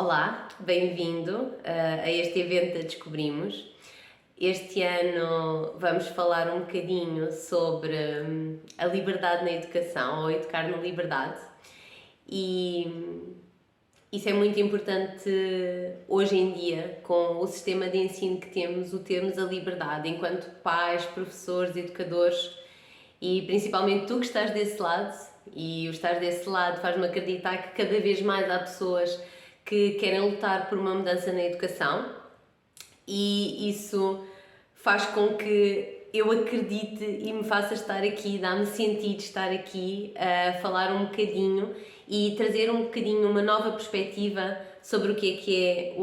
Olá, bem-vindo a este evento da Descobrimos. Este ano vamos falar um bocadinho sobre a liberdade na educação, ou educar na liberdade. E isso é muito importante hoje em dia, com o sistema de ensino que temos, o termos a liberdade, enquanto pais, professores, educadores, e principalmente tu que estás desse lado, e o estar desse lado faz-me acreditar que cada vez mais há pessoas que querem lutar por uma mudança na educação, e isso faz com que eu acredite e me faça estar aqui, dá-me sentido estar aqui a falar um bocadinho e trazer um bocadinho uma nova perspectiva sobre o que é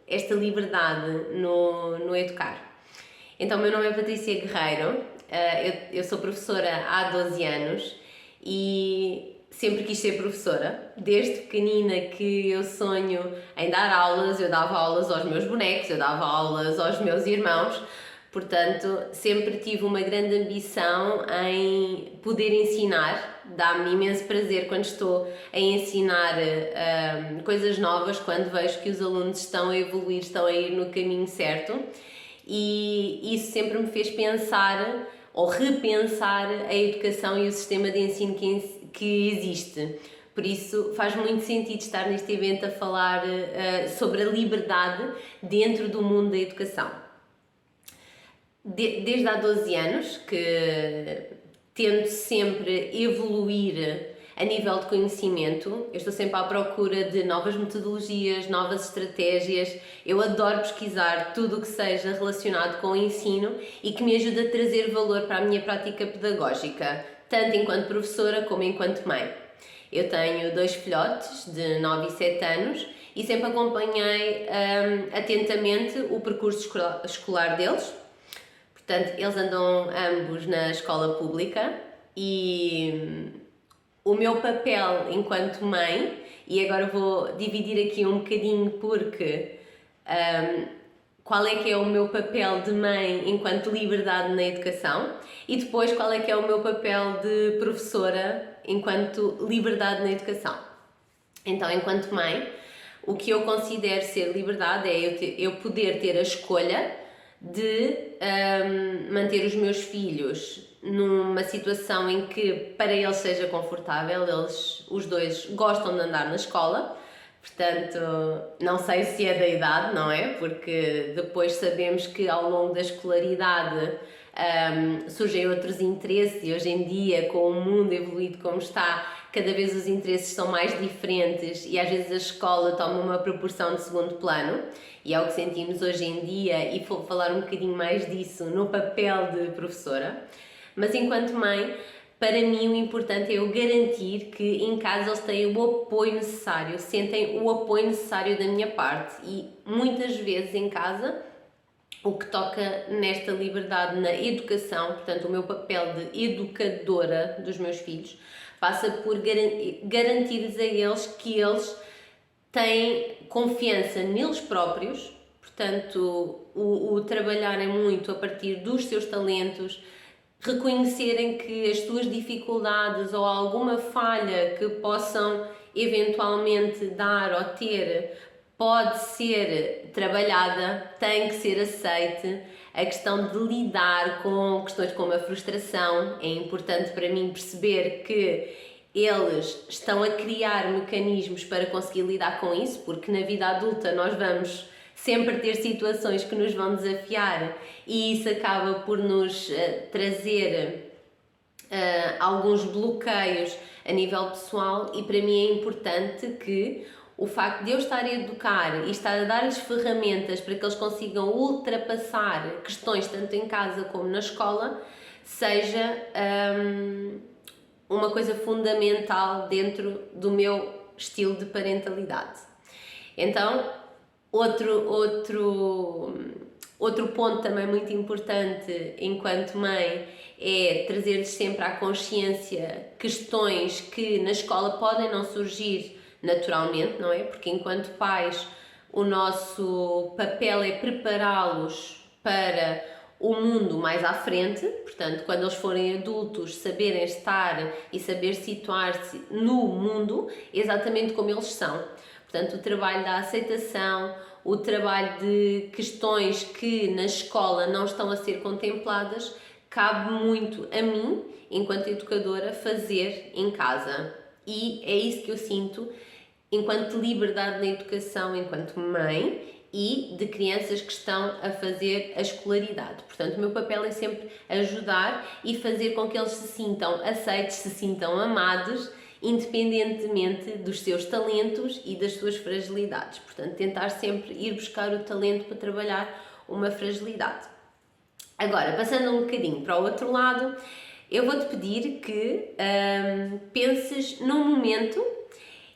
esta liberdade no educar. Então, meu nome é Patrícia Guerreiro, eu sou professora há 12 anos e sempre quis ser professora, desde pequenina que eu sonho em dar aulas. Eu dava aulas aos meus bonecos, eu dava aulas aos meus irmãos, portanto sempre tive uma grande ambição em poder ensinar. Dá-me imenso prazer quando estou a ensinar coisas novas, quando vejo que os alunos estão a evoluir, estão a ir no caminho certo, e isso sempre me fez pensar ou repensar a educação e o sistema de ensino que existe. Por isso faz muito sentido estar neste evento a falar sobre a liberdade dentro do mundo da educação. Desde há 12 anos que tento sempre evoluir a nível de conhecimento, eu estou sempre à procura de novas metodologias, novas estratégias. Eu adoro pesquisar tudo o que seja relacionado com o ensino e que me ajude a trazer valor para a minha prática pedagógica, tanto enquanto professora como enquanto mãe. Eu tenho 2 filhotes de 9 e 7 anos e sempre acompanhei atentamente o percurso escolar deles. Portanto, eles andam ambos na escola pública e o meu papel enquanto mãe, e agora vou dividir aqui um bocadinho porque qual é que é o meu papel de mãe enquanto liberdade na educação, e depois qual é que é o meu papel de professora enquanto liberdade na educação. Então, enquanto mãe, o que eu considero ser liberdade é eu poder ter a escolha de manter os meus filhos numa situação em que para eles seja confortável. Eles, os dois, gostam de andar na escola, portanto, não sei se é da idade, não é? Porque depois sabemos que ao longo da escolaridade surgem outros interesses, e hoje em dia, com o mundo evoluído como está, cada vez os interesses são mais diferentes e às vezes a escola toma uma proporção de segundo plano, e é o que sentimos hoje em dia, e vou falar um bocadinho mais disso no papel de professora. Mas enquanto mãe, para mim o importante é eu garantir que em casa eles têm o apoio necessário, sentem o apoio necessário da minha parte, e muitas vezes em casa o que toca nesta liberdade na educação, portanto o meu papel de educadora dos meus filhos, passa por garantir-lhes a eles que eles têm confiança neles próprios, portanto o trabalharem muito a partir dos seus talentos, reconhecerem que as suas dificuldades ou alguma falha que possam eventualmente dar ou ter pode ser trabalhada, tem que ser aceite. A questão de lidar com questões como a frustração, é importante para mim perceber que eles estão a criar mecanismos para conseguir lidar com isso, porque na vida adulta nós vamos sempre ter situações que nos vão desafiar, e isso acaba por nos trazer alguns bloqueios a nível pessoal. E para mim é importante que o facto de eu estar a educar e estar a dar-lhes ferramentas para que eles consigam ultrapassar questões tanto em casa como na escola seja uma coisa fundamental dentro do meu estilo de parentalidade. Então, outro ponto também muito importante enquanto mãe é trazer-lhes sempre à consciência questões que na escola podem não surgir naturalmente, não é? Porque enquanto pais o nosso papel é prepará-los para o mundo mais à frente, portanto, quando eles forem adultos, saberem estar e saber situar-se no mundo exatamente como eles são. Portanto, o trabalho da aceitação, o trabalho de questões que na escola não estão a ser contempladas, cabe muito a mim, enquanto educadora, fazer em casa. E é isso que eu sinto enquanto liberdade na educação, enquanto mãe e de crianças que estão a fazer a escolaridade. Portanto, o meu papel é sempre ajudar e fazer com que eles se sintam aceitos, se sintam amados, independentemente dos seus talentos e das suas fragilidades. Portanto, tentar sempre ir buscar o talento para trabalhar uma fragilidade. Agora, passando um bocadinho para o outro lado, eu vou-te pedir que penses num momento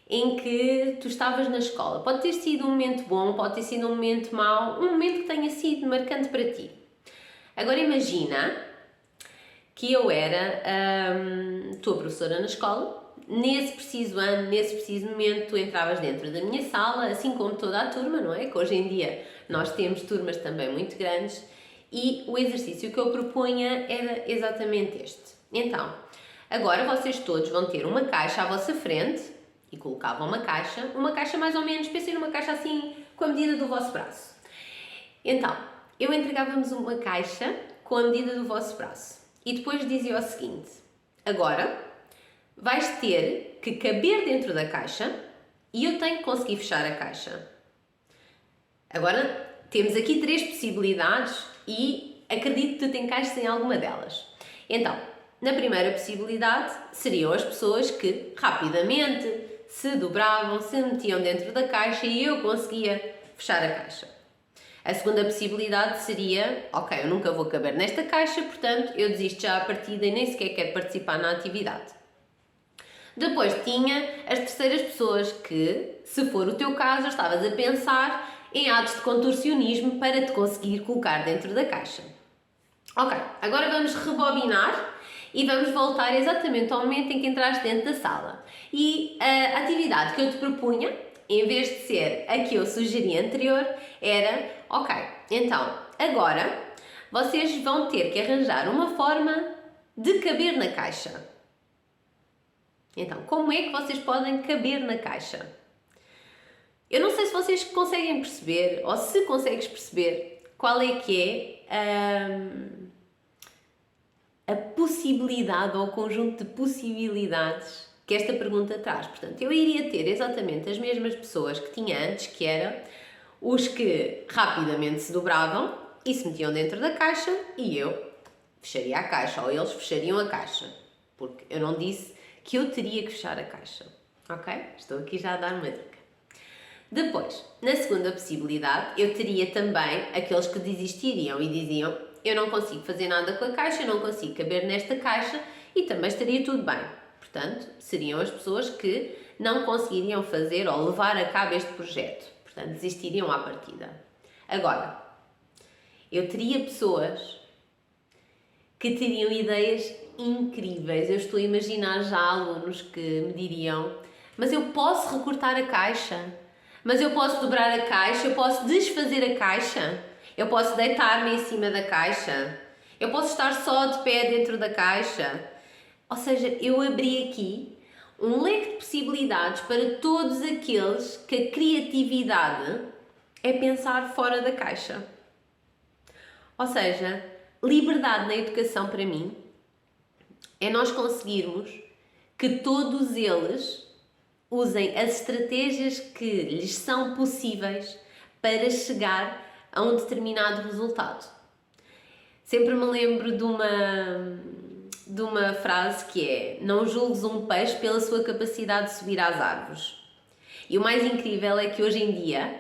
em que tu estavas na escola. Pode ter sido um momento bom, pode ter sido um momento mau, um momento que tenha sido marcante para ti. Agora imagina que eu era tua professora na escola. Nesse preciso ano, nesse preciso momento, tu entravas dentro da minha sala, assim como toda a turma, não é? Que hoje em dia nós temos turmas também muito grandes, e o exercício que eu propunha era exatamente este. Então, agora vocês todos vão ter uma caixa à vossa frente, e colocavam uma caixa mais ou menos, pensem numa caixa assim, com a medida do vosso braço. Então, eu entregava-vos uma caixa com a medida do vosso braço, e depois dizia o seguinte: agora vais ter que caber dentro da caixa e eu tenho que conseguir fechar a caixa. Agora, temos aqui 3 possibilidades e acredito que tu te encaixes em alguma delas. Então, na primeira possibilidade, seriam as pessoas que rapidamente se dobravam, se metiam dentro da caixa e eu conseguia fechar a caixa. A segunda possibilidade seria: ok, eu nunca vou caber nesta caixa, portanto eu desisto já à partida e nem sequer quero participar na atividade. Depois tinha as terceiras pessoas que, se for o teu caso, estavas a pensar em atos de contorcionismo para te conseguir colocar dentro da caixa. Ok, agora vamos rebobinar e vamos voltar exatamente ao momento em que entraste dentro da sala. E a atividade que eu te propunha, em vez de ser a que eu sugeri anterior, era: ok, então, agora vocês vão ter que arranjar uma forma de caber na caixa. Então, como é que vocês podem caber na caixa? Eu não sei se vocês conseguem perceber, ou se consegues perceber, qual é que é a possibilidade ou o conjunto de possibilidades que esta pergunta traz. Portanto, eu iria ter exatamente as mesmas pessoas que tinha antes, que eram os que rapidamente se dobravam e se metiam dentro da caixa, e eu fecharia a caixa, ou eles fechariam a caixa, porque eu não disse que eu teria que fechar a caixa, ok? Estou aqui já a dar uma dica. Depois, na segunda possibilidade, eu teria também aqueles que desistiriam e diziam: eu não consigo fazer nada com a caixa, eu não consigo caber nesta caixa, e também estaria tudo bem. Portanto, seriam as pessoas que não conseguiriam fazer ou levar a cabo este projeto. Portanto, desistiriam à partida. Agora, eu teria pessoas que teriam ideias incríveis. Eu estou a imaginar já alunos que me diriam: mas eu posso recortar a caixa? Mas eu posso dobrar a caixa? Eu posso desfazer a caixa? Eu posso deitar-me em cima da caixa? Eu posso estar só de pé dentro da caixa? Ou seja, eu abri aqui um leque de possibilidades para todos aqueles que a criatividade é pensar fora da caixa. Ou seja, liberdade na educação para mim é nós conseguirmos que todos eles usem as estratégias que lhes são possíveis para chegar a um determinado resultado. Sempre me lembro de uma frase que é: não julgues um peixe pela sua capacidade de subir às árvores. E o mais incrível é que hoje em dia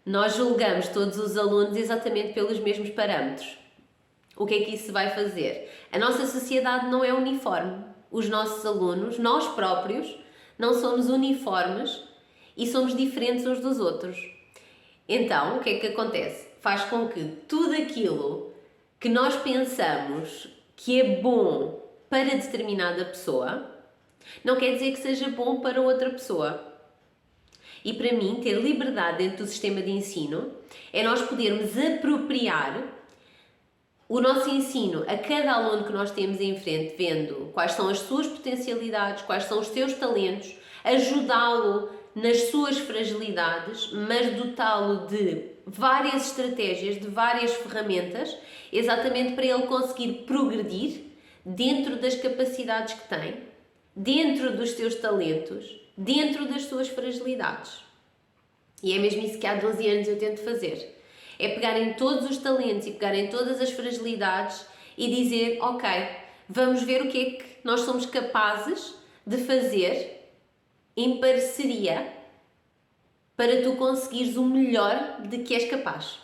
nós julgamos todos os alunos exatamente pelos mesmos parâmetros. O que é que isso vai fazer? A nossa sociedade não é uniforme. Os nossos alunos, nós próprios, não somos uniformes e somos diferentes uns dos outros. Então, o que é que acontece? Faz com que tudo aquilo que nós pensamos que é bom para determinada pessoa, não quer dizer que seja bom para outra pessoa. E para mim, ter liberdade dentro do sistema de ensino é nós podermos apropriar o nosso ensino a cada aluno que nós temos em frente, vendo quais são as suas potencialidades, quais são os seus talentos, ajudá-lo nas suas fragilidades, mas dotá-lo de várias estratégias, de várias ferramentas, exatamente para ele conseguir progredir dentro das capacidades que tem, dentro dos seus talentos, dentro das suas fragilidades. E é mesmo isso que há 12 anos eu tento fazer. É pegar em todos os talentos e pegar em todas as fragilidades e dizer, ok, vamos ver o que é que nós somos capazes de fazer em parceria para tu conseguires o melhor de que és capaz.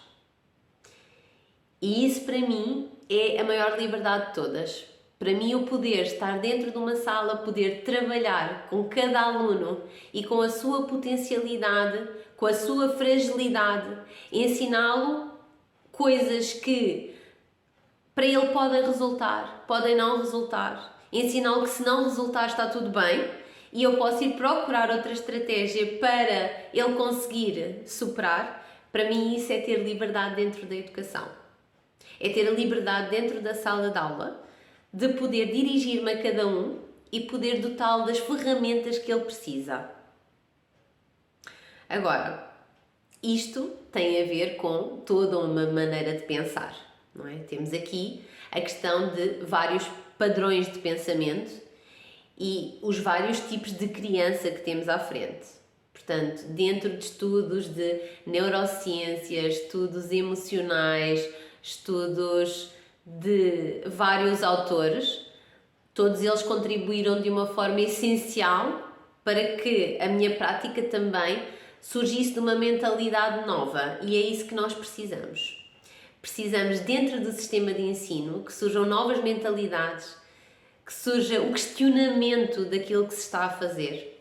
E isso para mim é a maior liberdade de todas. Para mim, o poder estar dentro de uma sala, poder trabalhar com cada aluno e com a sua potencialidade, com a sua fragilidade, ensiná-lo coisas que para ele podem resultar, podem não resultar, ensiná-lo que se não resultar está tudo bem e eu posso ir procurar outra estratégia para ele conseguir superar. Para mim, isso é ter liberdade dentro da educação. É ter a liberdade dentro da sala de aula de poder dirigir-me a cada um e poder dotá-lo das ferramentas que ele precisa. Agora, isto tem a ver com toda uma maneira de pensar, não é? Temos aqui a questão de vários padrões de pensamento e os vários tipos de criança que temos à frente. Portanto, dentro de estudos de neurociências, estudos emocionais, estudos de vários autores, todos eles contribuíram de uma forma essencial para que a minha prática também surgisse de uma mentalidade nova, e é isso que nós precisamos. Precisamos, dentro do sistema de ensino, que surjam novas mentalidades, que surja o questionamento daquilo que se está a fazer.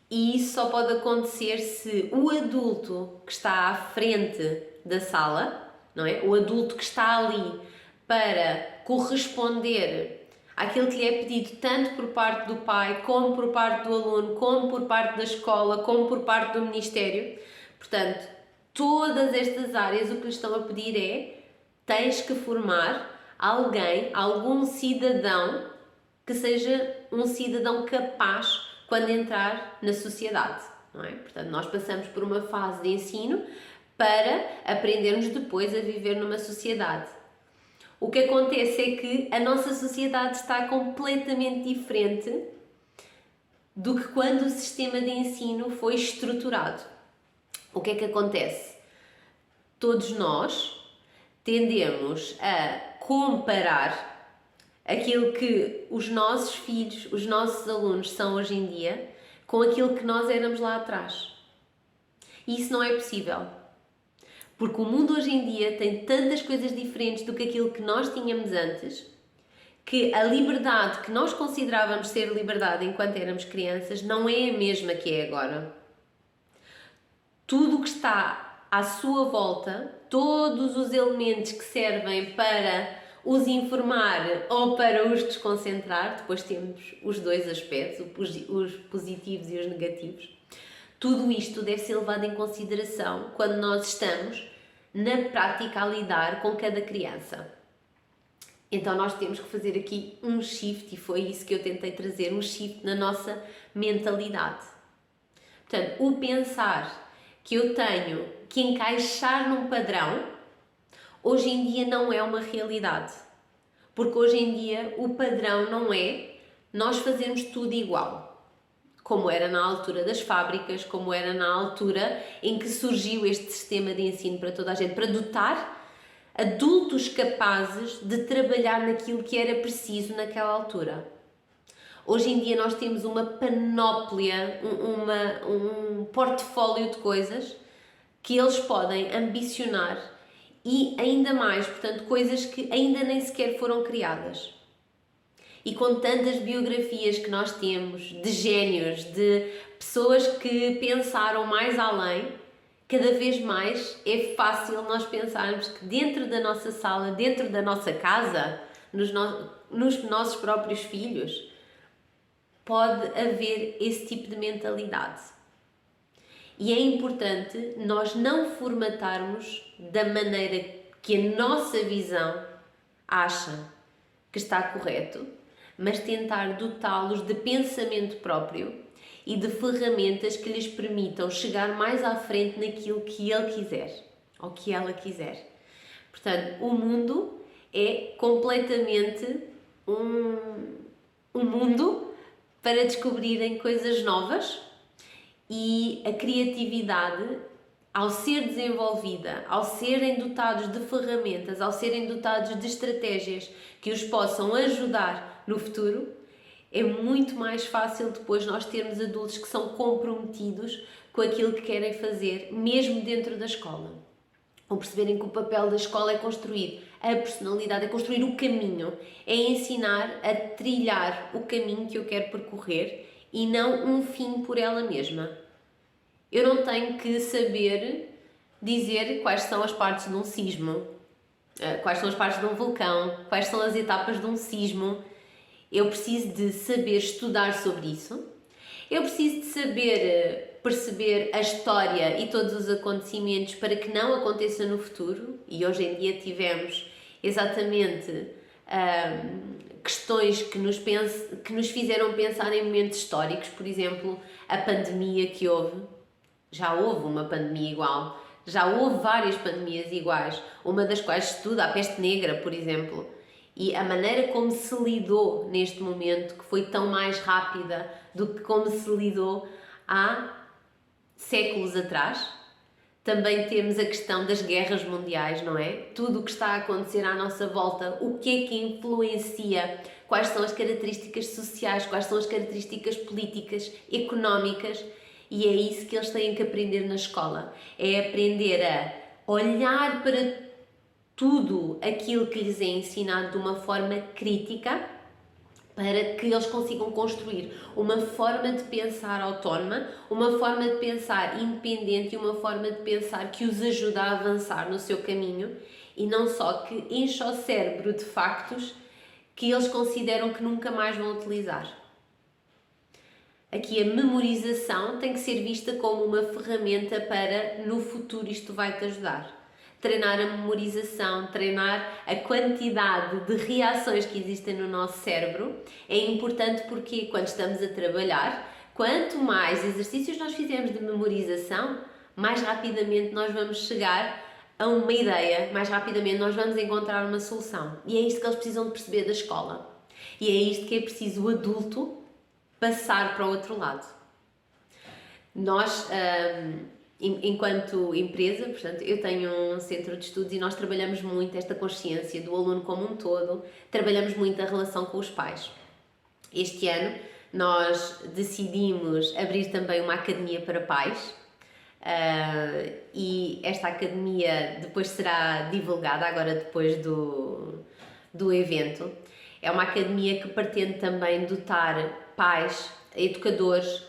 E isso só pode acontecer se o adulto que está à frente da sala, não é? O adulto que está ali para corresponder àquilo que lhe é pedido tanto por parte do pai, como por parte do aluno, como por parte da escola, como por parte do Ministério. Portanto, todas estas áreas o que lhe estão a pedir é: tens que formar alguém, algum cidadão que seja um cidadão capaz quando entrar na sociedade, não é? Portanto, nós passamos por uma fase de ensino para aprendermos depois a viver numa sociedade. O que acontece é que a nossa sociedade está completamente diferente do que quando o sistema de ensino foi estruturado. O que é que acontece? Todos nós tendemos a comparar aquilo que os nossos filhos, os nossos alunos são hoje em dia com aquilo que nós éramos lá atrás. E isso não é possível. Porque o mundo hoje em dia tem tantas coisas diferentes do que aquilo que nós tínhamos antes, que a liberdade que nós considerávamos ser liberdade enquanto éramos crianças não é a mesma que é agora. Tudo o que está à sua volta, todos os elementos que servem para os informar ou para os desconcentrar, depois temos os dois aspectos, os positivos e os negativos, tudo isto deve ser levado em consideração quando nós estamos na prática a lidar com cada criança. Então nós temos que fazer aqui um shift, e foi isso que eu tentei trazer, um shift na nossa mentalidade. Portanto, o pensar que eu tenho que encaixar num padrão, hoje em dia não é uma realidade. Porque hoje em dia o padrão não é nós fazermos tudo igual. Como era na altura das fábricas, como era na altura em que surgiu este sistema de ensino para toda a gente, para dotar adultos capazes de trabalhar naquilo que era preciso naquela altura. Hoje em dia nós temos uma panóplia, um portfólio de coisas que eles podem ambicionar e ainda mais, portanto, coisas que ainda nem sequer foram criadas. E com tantas biografias que nós temos, de génios, de pessoas que pensaram mais além, cada vez mais é fácil nós pensarmos que dentro da nossa sala, dentro da nossa casa, nos nossos próprios filhos, pode haver esse tipo de mentalidade. E é importante nós não formatarmos da maneira que a nossa visão acha que está correto, mas tentar dotá-los de pensamento próprio e de ferramentas que lhes permitam chegar mais à frente naquilo que ele quiser ou que ela quiser. Portanto, o mundo é completamente um mundo para descobrirem coisas novas, e a criatividade, ao ser desenvolvida, ao serem dotados de ferramentas, ao serem dotados de estratégias que os possam ajudar no futuro, é muito mais fácil depois nós termos adultos que são comprometidos com aquilo que querem fazer, mesmo dentro da escola. Ou perceberem que o papel da escola é construir a personalidade, é construir o caminho, é ensinar a trilhar o caminho que eu quero percorrer e não um fim por ela mesma. Eu não tenho que saber dizer quais são as partes de um sismo, quais são as partes de um vulcão, quais são as etapas de um sismo. Eu preciso de saber estudar sobre isso. Eu preciso de saber perceber a história e todos os acontecimentos para que não aconteça no futuro. E hoje em dia tivemos exatamente questões que nos fizeram pensar em momentos históricos. Por exemplo, a pandemia que houve. Já houve uma pandemia igual. Já houve várias pandemias iguais. Uma das quais se estuda a peste negra, por exemplo. E a maneira como se lidou neste momento, que foi tão mais rápida do que como se lidou há séculos atrás. Também temos a questão das guerras mundiais, não é? Tudo o que está a acontecer à nossa volta, o que é que influencia, quais são as características sociais, quais são as características políticas, económicas, e é isso que eles têm que aprender na escola. É aprender a olhar para tudo aquilo que lhes é ensinado de uma forma crítica, para que eles consigam construir uma forma de pensar autónoma, uma forma de pensar independente e uma forma de pensar que os ajuda a avançar no seu caminho, e não só que enche o cérebro de factos que eles consideram que nunca mais vão utilizar. Aqui a memorização tem que ser vista como uma ferramenta para, no futuro, isto vai-te ajudar. Treinar a memorização, treinar a quantidade de reações que existem no nosso cérebro é importante, porque quando estamos a trabalhar, quanto mais exercícios nós fizermos de memorização, mais rapidamente nós vamos chegar a uma ideia, mais rapidamente nós vamos encontrar uma solução. E é isto que eles precisam de perceber da escola. E é isto que é preciso o adulto passar para o outro lado. Nós, enquanto empresa, portanto, eu tenho um centro de estudos e nós trabalhamos muito esta consciência do aluno como um todo, trabalhamos muito a relação com os pais. Este ano nós decidimos abrir também uma academia para pais, e esta academia depois será divulgada agora depois do evento. É uma academia que pretende também dotar pais, educadores,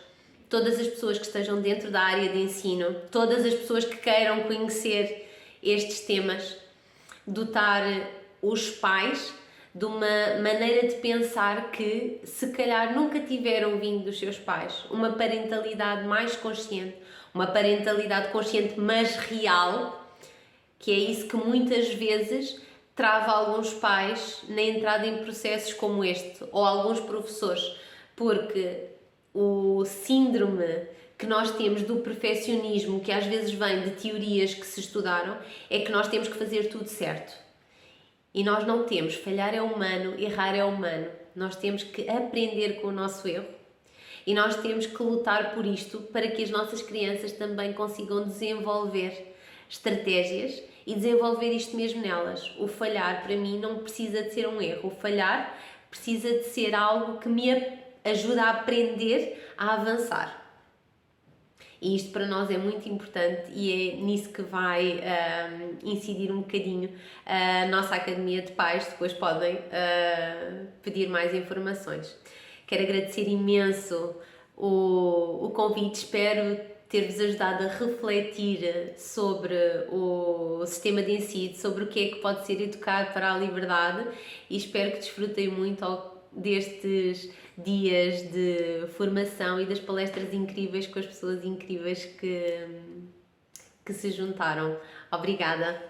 todas as pessoas que estejam dentro da área de ensino, todas as pessoas que queiram conhecer estes temas, dotar os pais de uma maneira de pensar que se calhar nunca tiveram vindo dos seus pais, uma parentalidade mais consciente, uma parentalidade consciente mas real, que é isso que muitas vezes trava alguns pais na entrada em processos como este, ou alguns professores, porque o síndrome que nós temos do perfeccionismo, que às vezes vem de teorias que se estudaram, é que nós temos que fazer tudo certo. E nós não temos. Falhar é humano, errar é humano. Nós temos que aprender com o nosso erro e nós temos que lutar por isto para que as nossas crianças também consigam desenvolver estratégias e desenvolver isto mesmo nelas. O falhar, para mim, não precisa de ser um erro. O falhar precisa de ser algo que me ajuda a aprender a avançar. E isto para nós é muito importante e é nisso que vai incidir um bocadinho a nossa Academia de Pais. Depois podem pedir mais informações. Quero agradecer imenso o convite, espero ter-vos ajudado a refletir sobre o sistema de ensino, sobre o que é que pode ser educar para a liberdade, e espero que desfrutem muito destes dias de formação e das palestras incríveis com as pessoas incríveis que se juntaram. Obrigada!